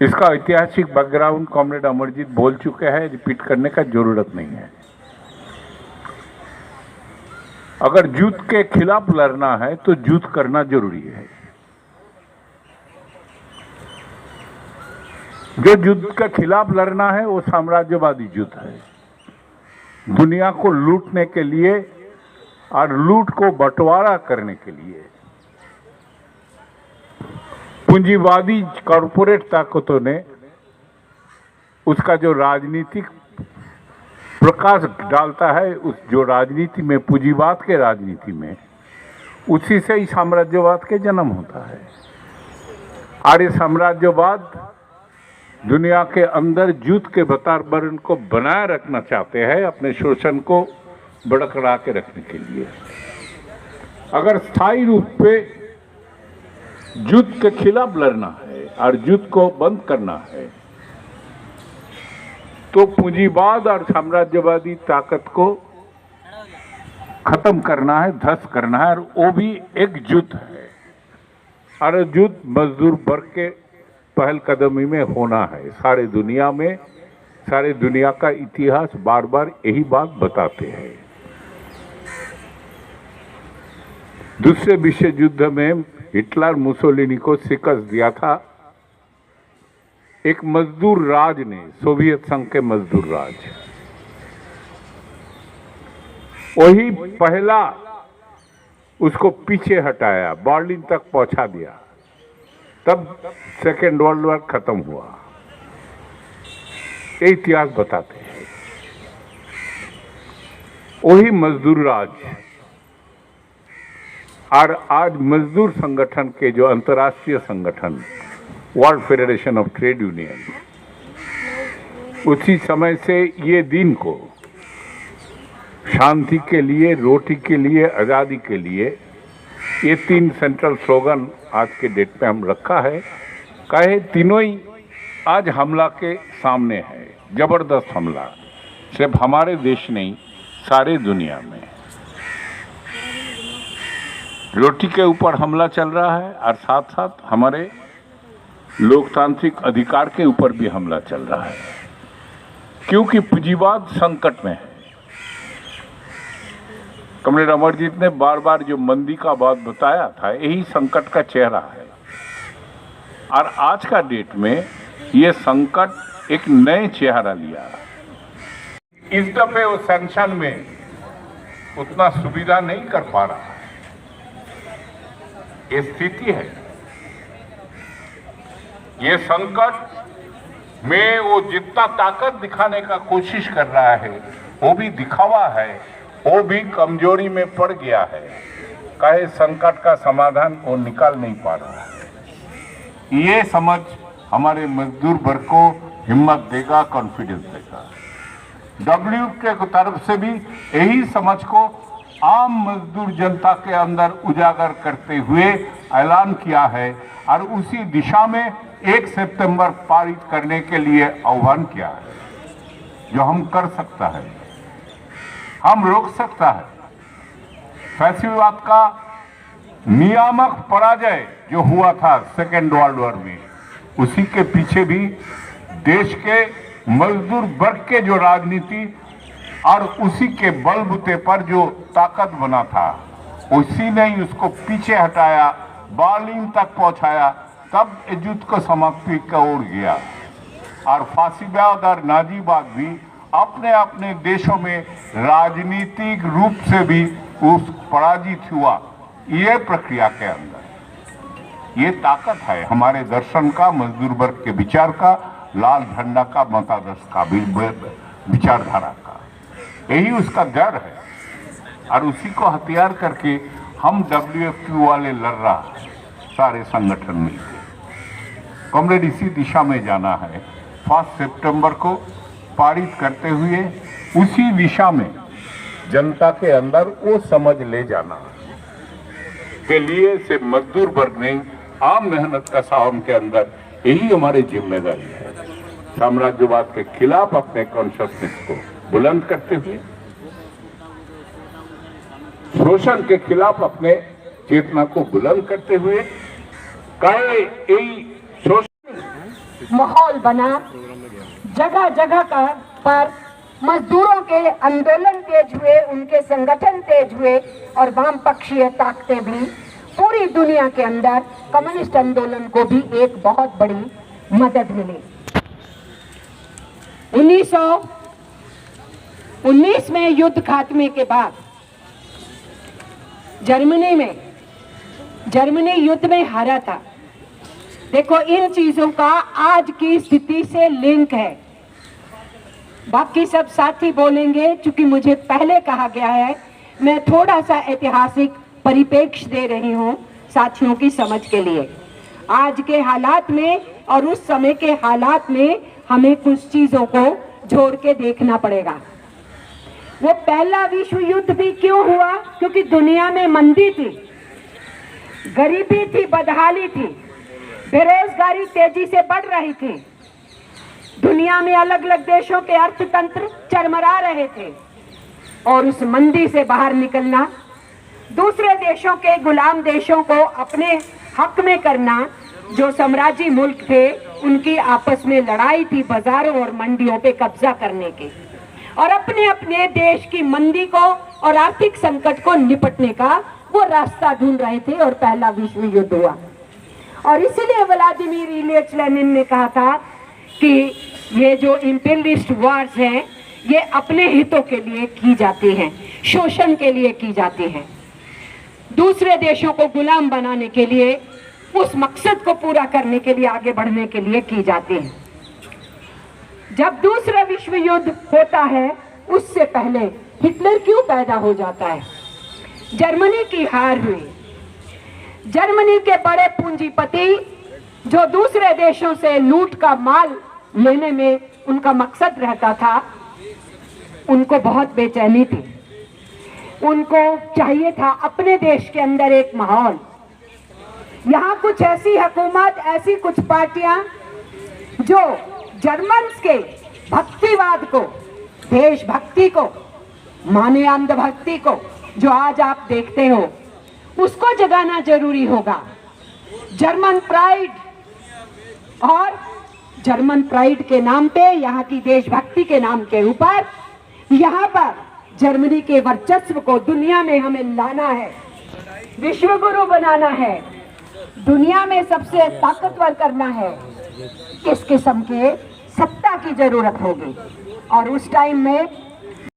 इसका ऐतिहासिक background comrade Amarjeet बोल चुके हैं, रिपीट करने का जरूरत नहीं है। अगर जुद्ध के खिलाफ लड़ना है तो जुद्ध करना जरूरी है। जो युद्ध के खिलाफ लड़ना है वो साम्राज्यवादी युद्ध है, दुनिया को लूटने के लिए और लूट को बंटवारा करने के लिए। पूंजीवादी कॉरपोरेट ताकतों ने उसका जो राजनीतिक प्रकाश डालता है, उस जो राजनीति में, पूंजीवाद के राजनीति में, उसी से ही साम्राज्यवाद के जन्म होता है। आर्य साम्राज्यवाद दुनिया के अंदर युद्ध के वातावरण को बनाए रखना चाहते हैं, अपने शोषण को बरकरार के रखने के लिए। अगर स्थायी रूप पे युद्ध के खिलाफ लड़ना है और युद्ध को बंद करना है तो पूंजीवाद और साम्राज्यवादी ताकत को खत्म करना है, ध्वस्त करना है, और वो भी एक युद्ध है। और युद्ध मजदूर वर्ग के पहल कदमी में होना है। सारे दुनिया में, सारे दुनिया का इतिहास बार बार यही बात बताते हैं। दूसरे विश्व युद्ध में हिटलर मुसोलिनी को शिकस्त दिया था एक मजदूर राज ने, सोवियत संघ के मजदूर राज। वही पहला उसको पीछे हटाया, बर्लिन तक पहुंचा दिया, तब सेकेंड वर्ल्ड वॉर खत्म हुआ। ये इतिहास बताते हैं। वही मजदूर राज और आज मजदूर संगठन के जो अंतर्राष्ट्रीय संगठन world federation of trade union, उसी समय से ये दिन को शांति के लिए, रोटी के लिए, आज़ादी के लिए, ये तीन सेंट्रल स्लोगन आज के डेट पे हम रखा है। कहे तीनों ही आज हमला के सामने है, जबरदस्त हमला, सिर्फ हमारे देश नहीं, सारे दुनिया में रोटी के ऊपर हमला चल रहा है और साथ साथ हमारे लोकतांत्रिक अधिकार के ऊपर भी हमला चल रहा है, क्योंकि पूंजीवाद संकट में है। कॉमरेड अमरजीत ने बार बार जो मंदी का बात बताया था, यही संकट का चेहरा है। और आज का डेट में ये संकट एक नए चेहरा लिया। इस दफे वो सैंक्शन में उतना सुविधा नहीं कर पा रहा है, ये स्थिति है। ये संकट में वो जितना ताकत दिखाने का कोशिश कर रहा है, वो भी दिखावा है, वो भी कमजोरी में पड़ गया है। कहे संकट का समाधान वो निकाल नहीं पा रहा है। ये समझ हमारे मजदूर वर्ग को हिम्मत देगा, कॉन्फिडेंस देगा। डब्ल्यूके की तरफ से भी यही समझ को आम मजदूर जनता के अंदर उजागर करते हुए ऐलान किया है और उसी दिशा में 1 सितंबर पारित करने के लिए आह्वान किया है। जो हम कर सकता है, हम रोक सकता है। फैसिवाद का नियामक पराजय जो हुआ था सेकेंड वर्ल्ड वॉर में, उसी के पीछे भी देश के मजदूर वर्ग के जो राजनीति और उसी के बलबूते पर जो ताकत बना था, उसी ने ही उसको पीछे हटाया, बर्लिन तक पहुंचाया, तब युद्ध को समाप्ति की ओर गया। और फासीवाद और नाजीवाद भी अपने अपने देशों में राजनीतिक रूप से भी उस पराजित हुआ। ये प्रक्रिया के अंदर ये ताकत है हमारे दर्शन का, मजदूर वर्ग के विचार का, लाल झंडा का, मतादर्श का, विचारधारा का। यही उसका जड़ है और उसी को हथियार करके हम WFQ वाले लड़ रहा है, सारे संगठन मिलकर। कॉमरेड इसी दिशा में जाना है। 1 सितंबर को पारित करते हुए उसी दिशा में जनता के अंदर वो समझ ले जाना के लिए से मजदूर वर्ग ने आम मेहनत का सावन के अंदर, यही हमारी जिम्मेदारी है। साम्राज्यवाद के खिलाफ अपने कॉन्शियसनेस को बुलंद करते हुए, शोषण के खिलाफ अपने चेतना को बुलंद करते हुए, कहे यही शोषण माहौल बना। जगह जगह पर मजदूरों के आंदोलन तेज हुए, उनके संगठन तेज हुए और वामपक्षीय ताकतें भी पूरी दुनिया के अंदर कम्युनिस्ट आंदोलन को भी एक बहुत बड़ी मदद मिली। 1919 में युद्ध खात्मे के बाद जर्मनी युद्ध में हारा था। देखो, इन चीजों का आज की स्थिति से लिंक है। बाकी सब साथी बोलेंगे, क्योंकि मुझे पहले कहा गया है, मैं थोड़ा सा ऐतिहासिक परिप्रेक्ष्य दे रही हूं साथियों की समझ के लिए। आज के हालात में और उस समय के हालात में हमें कुछ चीजों को जोड़ के देखना पड़ेगा। वो पहला विश्व युद्ध भी क्यों हुआ? क्योंकि दुनिया में मंदी थी, गरीबी थी, बदहाली थी, बेरोजगारी तेजी से बढ़ रही थी, दुनिया में अलग अलग देशों के अर्थतंत्र चरमरा रहे थे और उस मंदी से बाहर निकलना, दूसरे देशों के गुलाम देशों को अपने हक में करना, जो साम्राज्य मुल्क थे उनकी आपस में लड़ाई थी बाजारों और मंडियों पे कब्जा करने की, और अपने अपने देश की मंदी को और आर्थिक संकट को निपटने का वो रास्ता ढूंढ रहे थे और पहला विश्व युद्ध हुआ। और इसीलिए व्लादिमीर इलियच लेनिन ने कहा था कि ये जो इंपीरियलिस्ट वॉर्स हैं ये अपने हितों के लिए की जाती हैं, शोषण के लिए की जाती हैं, दूसरे देशों को गुलाम बनाने के लिए, उस मकसद को पूरा करने के लिए, आगे बढ़ने के लिए की जाती हैं। जब दूसरा विश्व युद्ध होता है उससे पहले हिटलर क्यों पैदा हो जाता है? जर्मनी की हार हुई। जर्मनी के बड़े पूंजीपति जो दूसरे देशों से लूट का माल लेने में उनका मकसद रहता था, उनको बहुत बेचैनी थी। उनको चाहिए था अपने देश के अंदर एक माहौल, यहाँ कुछ ऐसी हुकूमत, ऐसी कुछ पार्टियां जो जर्मन्स के भक्तिवाद को, देशभक्ति को माने, अंधभक्ति को जो आज आप देखते हो, उसको जगाना जरूरी होगा। जर्मन प्राइड, और जर्मन प्राइड के नाम पे, यहाँ की देशभक्ति के नाम के ऊपर, यहाँ पर जर्मनी के वर्चस्व को दुनिया में हमें लाना है, विश्व गुरु बनाना है, दुनिया में सबसे ताकतवर करना है। इस किस्म के सत्ता की जरूरत होगी और उस टाइम में